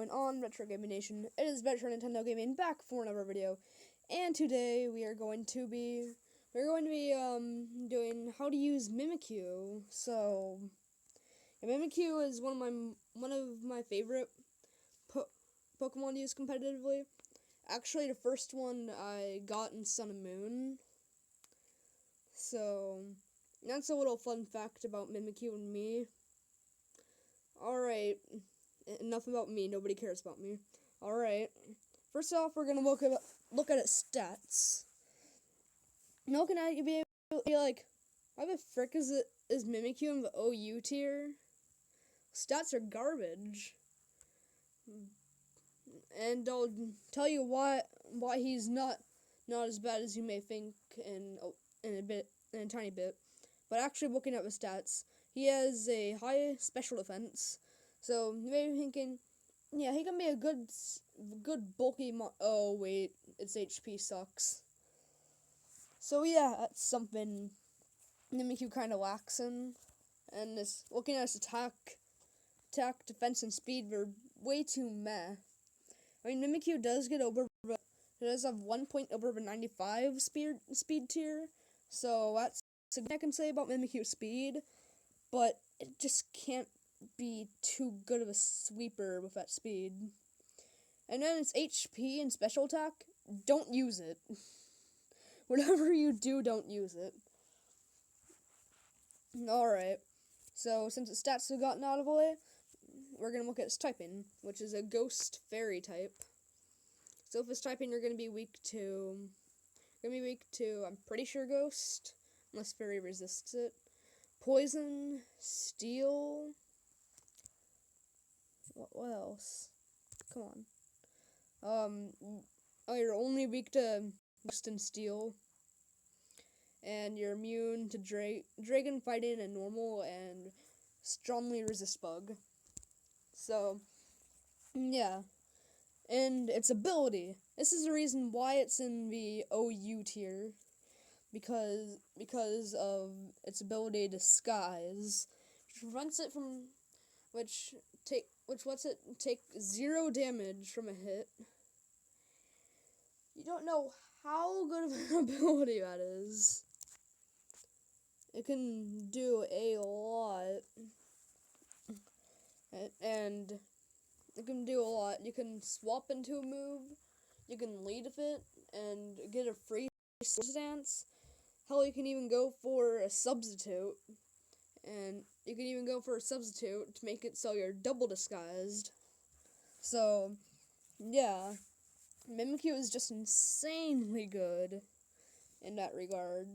going on, Retro Gaming Nation? It is Retro Nintendo Gaming back for another video, and today we are going to be doing how to use Mimikyu. So, Mimikyu is one of my favorite Pokemon to use competitively. Actually, the first one I got in Sun and Moon. So, that's a little fun fact about Mimikyu and me. Alright, enough about me, nobody cares about me. Alright, first off, we're gonna look at its stats. And looking at it, you'll be able to be like, why the frick is Mimikyu in the OU tier? Stats are garbage. And I'll tell you why he's not as bad as you may think in a tiny bit. But actually looking at the stats, he has a high special defense. So you may be thinking, yeah, he can be a good bulky oh wait, its HP sucks. So yeah, that's something Mimikyu kind of lacks in. And looking at his attack, defense, and speed, they're way too meh. I mean, Mimikyu does get over. It does have 1 point over the 95 speed tier, so that's something I can say about Mimikyu speed. But it just can't be too good of a sweeper with that speed. And then its HP and special attack, don't use it. Whatever you do, don't use it. Alright, so since its stats have gotten out of the way, we're going to look at its typing, which is a Ghost Fairy type. So if it's typing, you're going to be weak to, I'm pretty sure Ghost, unless Fairy resists it. Poison, Steel, what else? Come on. You're only weak to Ghost and Steel. And you're immune to Dragon Fighting and Normal, and strongly resist Bug. So, yeah. And its ability. This is the reason why it's in the OU tier. Because of its ability to Disguise, which prevents it from, which lets it take 0 damage from a hit. You don't know how good of an ability that is. It can do a lot, and it can do a lot. You can swap into a move, you can lead with it, and get a free Swords Dance. Hell, you can even go for a substitute, and you can even go for a substitute to make it so you're double disguised. So, yeah, Mimikyu is just insanely good in that regard.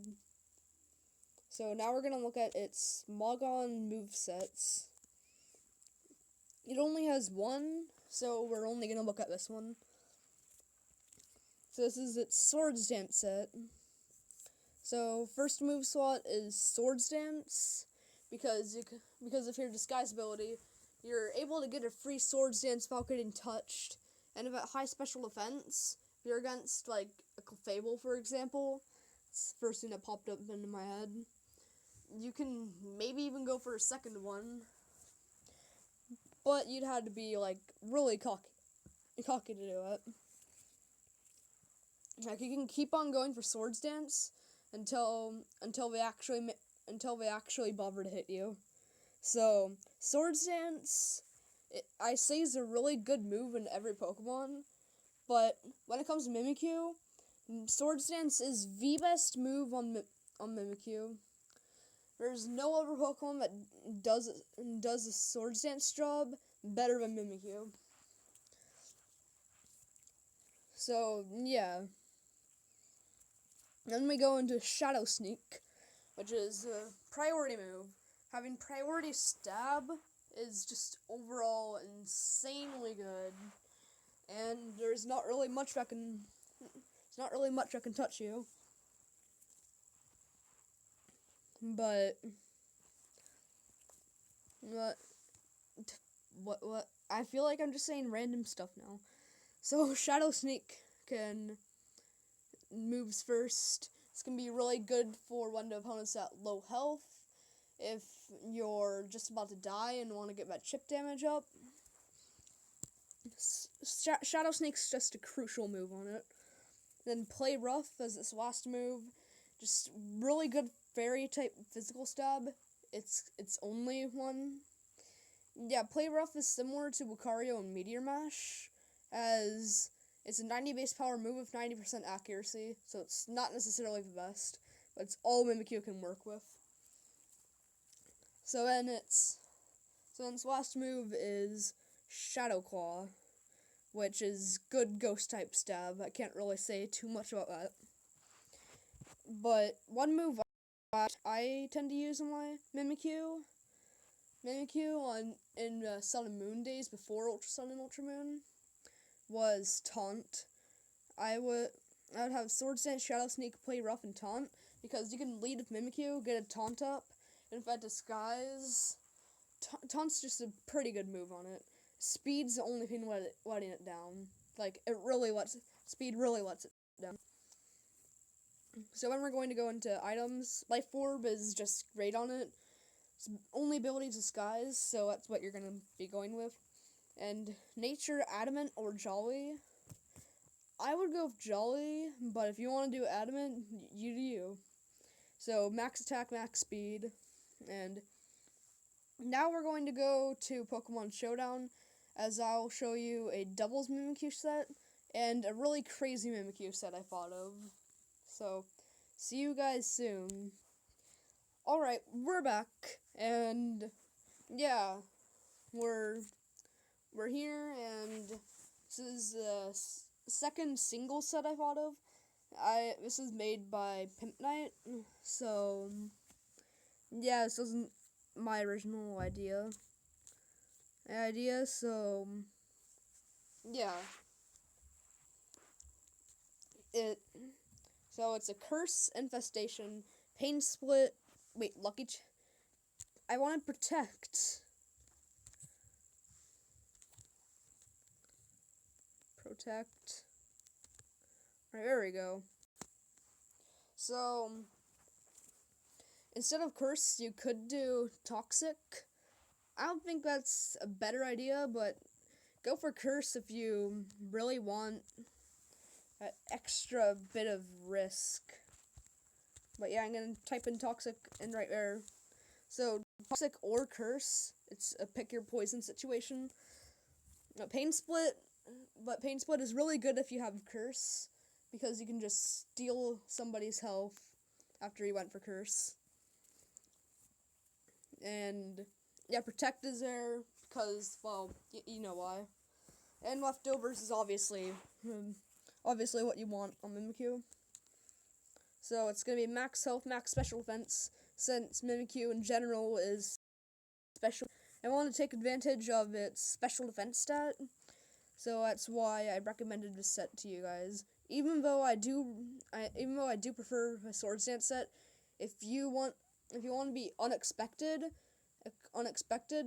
So now we're going to look at its Mogon movesets. It only has one, so we're only going to look at this one. So this is its Swords Dance set. So first move slot is Swords Dance, because of your disguise ability, you're able to get a free Swords Dance without getting touched. And if at high special defense, if you're against like a Fable, for example, it's the first thing that popped up into my head. You can maybe even go for a second one, but you'd have to be like really cocky to do it. Like, you can keep on going for Swords Dance until they actually bother to hit you. So Swords Dance, I say, is a really good move in every Pokemon, but when it comes to Mimikyu, Swords Dance is the best move on Mimikyu. There's no other Pokemon that does the Swords Dance job better than Mimikyu. So, yeah. Then we go into Shadow Sneak, which is a priority move. Having priority stab is just overall insanely good. And there's not really much that can touch you. But what I feel like I'm just saying random stuff now. So Shadow Sneak moves first. This can be really good for one of the opponents at low health. If you're just about to die and want to get that chip damage up. Shadow Snake's just a crucial move on it. Then Play Rough as its last move. Just really good fairy type physical stab. It's only one. Yeah, Play Rough is similar to Lucario and Meteor Mash, as it's a 90 base power move with 90% accuracy, so it's not necessarily the best, but it's all Mimikyu can work with. So then its last move is Shadow Claw, which is good ghost type stab. I can't really say too much about that. But one move I tend to use on my Mimikyu in Sun and Moon days before Ultra Sun and Ultra Moon was Taunt. I would have Swords Dance, Shadow Sneak, Play Rough, and Taunt, because you can lead with Mimikyu, get a Taunt up, and if I Disguise, Taunt's just a pretty good move on it. Speed's the only thing letting it down. Speed really lets it down. So when we're going to go into items, Life Orb is just great on it. It's only ability Disguise, so that's what you're going to be going with. And Nature, Adamant, or Jolly. I would go with Jolly, but if you want to do Adamant, you do you. So max attack, max speed. And now we're going to go to Pokemon Showdown, as I'll show you a doubles Mimikyu set and a really crazy Mimikyu set I thought of. So, see you guys soon. Alright, we're back, and yeah, we're here, and this is the second single set I thought of. This is made by Pimp Knight, so yeah, this wasn't my original idea, so yeah. So it's a Curse, Infestation, Pain Split, wait, I want to Protect. Right, there we go. So, instead of Curse, you could do Toxic. I don't think that's a better idea, but go for Curse if you really want that extra bit of risk. But yeah, I'm going to type in Toxic in right there. So, Toxic or Curse, it's a pick your poison situation. Pain Split, but Pain Split is really good if you have Curse, because you can just steal somebody's health after you went for Curse. And yeah, Protect is there because, well, you know why. And Leftovers is obviously what you want on Mimikyu. So it's gonna be max health, max special defense, since Mimikyu in general is special. I want to take advantage of its special defense stat, so that's why I recommended this set to you guys. Even though I do prefer a Swords Dance set, if you want to be unexpected,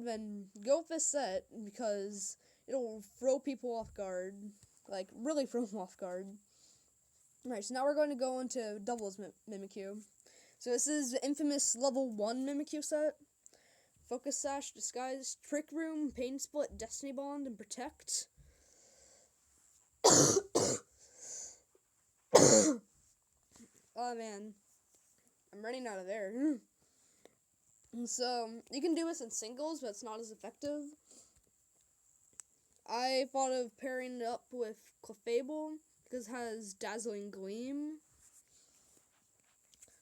then go with this set, because it'll throw people off guard, like really throw them off guard. Alright, so now we're going to go into doubles Mimikyu. So this is the infamous level 1 Mimikyu set. Focus Sash, Disguise, Trick Room, Pain Split, Destiny Bond, and Protect. Oh man, I'm running out of air. So, you can do this in singles, but it's not as effective. I thought of pairing it up with Clefable, because it has Dazzling Gleam.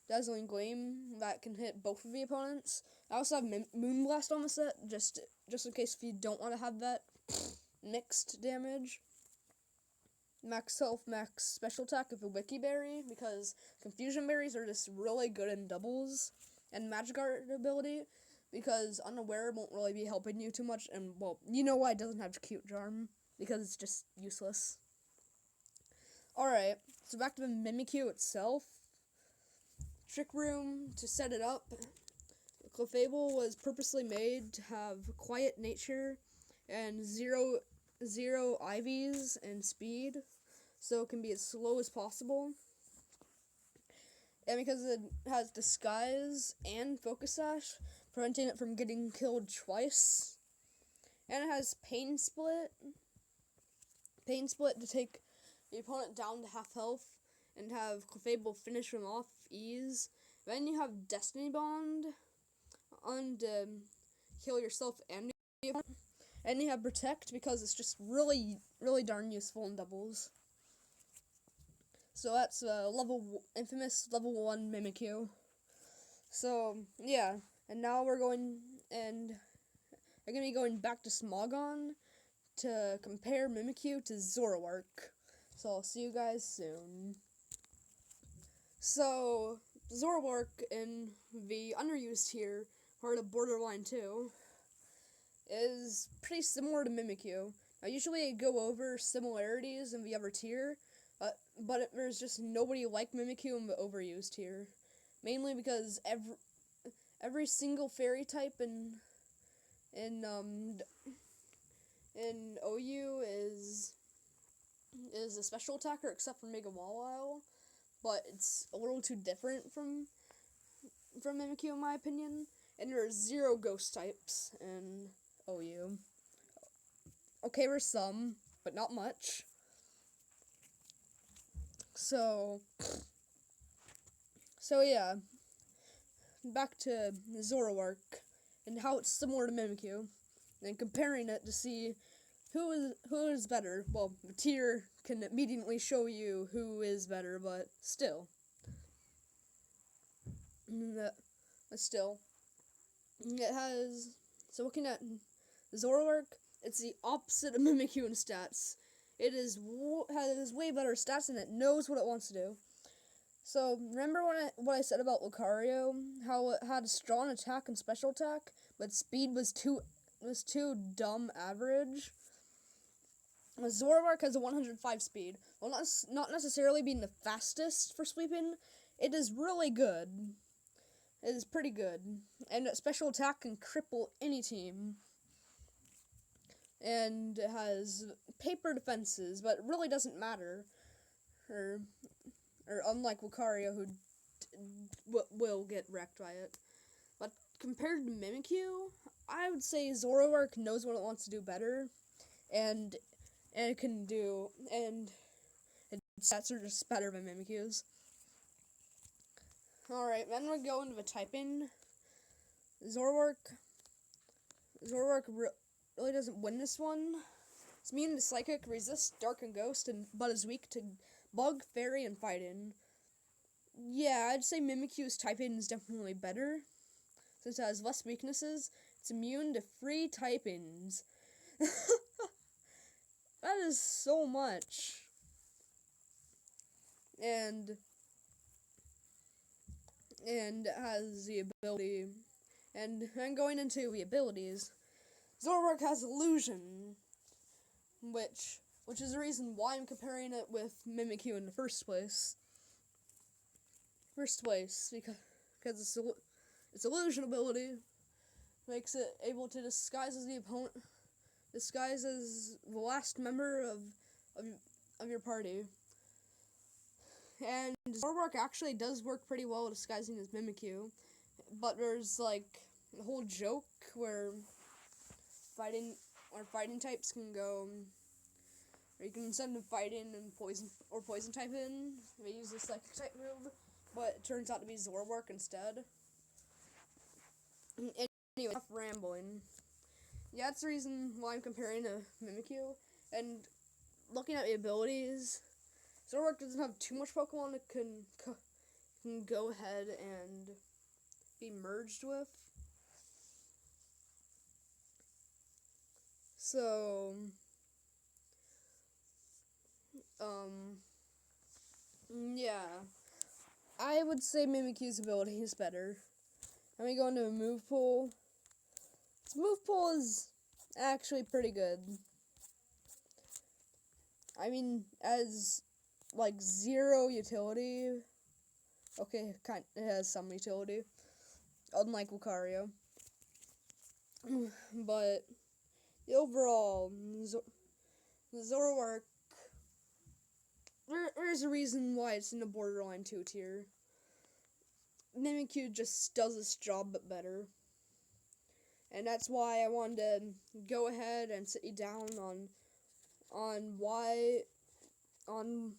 That can hit both of the opponents. I also have Moonblast on the set, just in case if you don't want to have that mixed damage. Max health, max special attack with a Wiki Berry, because Confusion Berries are just really good in doubles. And Magic Art ability, because Unaware won't really be helping you too much, and, well, you know why it doesn't have Cute Charm, because it's just useless. Alright, so back to the Mimikyu itself. Trick Room, to set it up, Clefable was purposely made to have quiet nature and zero IVs and speed, so it can be as slow as possible. And because it has Disguise and Focus Sash, preventing it from getting killed twice. And it has Pain Split, Pain Split to take the opponent down to half health and have Clefable finish him off ease. Then you have Destiny Bond on to heal yourself and the opponent. And you have Protect because it's just really, really darn useful in doubles. So that's infamous level 1 Mimikyu. So, yeah. And now we're going to be going back to Smogon to compare Mimikyu to Zoroark. So I'll see you guys soon. So, Zoroark in the underused tier, part of Borderline 2, is pretty similar to Mimikyu. I usually go over similarities in the other tier, but there's just nobody like Mimikyu in the overused tier. Mainly because every single fairy type in OU is a special attacker except for Mega Mawile, but it's a little too different from Mimikyu in my opinion. And there are 0 ghost types in OU. Okay, there's some, but not much. So yeah, back to Zoroark and how it's similar to Mimikyu, and comparing it to see who is better. Well, the tier can immediately show you who is better, but still. It has... So looking at Zoroark, it's the opposite of Mimikyu in stats. It has way better stats and it knows what it wants to do. So, remember what I said about Lucario? How it had a strong attack and special attack, but speed was too dumb average? Zoroark has a 105 speed. While not necessarily being the fastest for sweeping, it is really good. It is pretty good. And its special attack can cripple any team. And it has paper defenses, but it really doesn't matter. Or unlike Lucario, who will get wrecked by it. But compared to Mimikyu, I would say Zoroark knows what it wants to do better, and it can do, and its stats are just better than Mimikyu's. Alright, then we'll go into the typing. Zoroark really doesn't win this one. It's immune to Psychic, resists Dark and Ghost, but is weak to Bug, Fairy, and Fighting. Yeah, I'd say Mimikyu's typing is definitely better. Since it has less weaknesses, it's immune to 3 typings. That is so much. And it has the ability. And going into the abilities, Zoroark has Illusion, which is the reason why I'm comparing it with Mimikyu in the first place. Because its Illusion ability makes it able to disguise as the opponent, disguise as the last member of your party. And Zoroark actually does work pretty well disguising as Mimikyu, but there's like a whole joke where fighting types can go, or you can send them fighting and poison type in. They use the psychic type move, but it turns out to be Zoroark instead. Anyway, enough rambling. Yeah, that's the reason why I'm comparing to Mimikyu. And looking at the abilities, Zoroark doesn't have too much Pokemon it can go ahead and be merged with. So, yeah. I would say Mimikyu's ability is better. Let me go into a move pool. Its move pool is actually pretty good. I mean, as like 0 utility. Okay, it has some utility, unlike Lucario. But the overall Zoroark, there's a reason why it's in the Borderline 2 tier. Mimikyu just does its job but better. And that's why I wanted to go ahead and sit you down on why, on,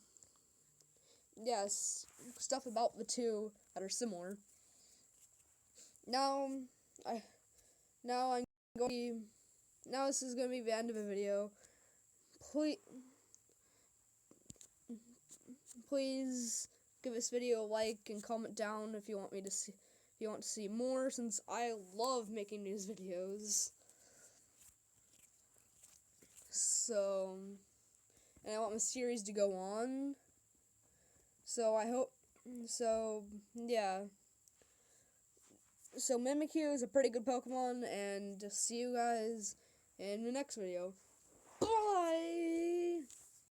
yes, stuff about the two that are similar. Now, I, now I'm going to be, now this is going to be the end of the video. Please give this video a like and comment down if you want me to see, if you want to see more, since I love making these videos. So, and I want the series to go on. So I hope, so yeah. So Mimikyu is a pretty good Pokemon, and see you guys in the next video. Bye!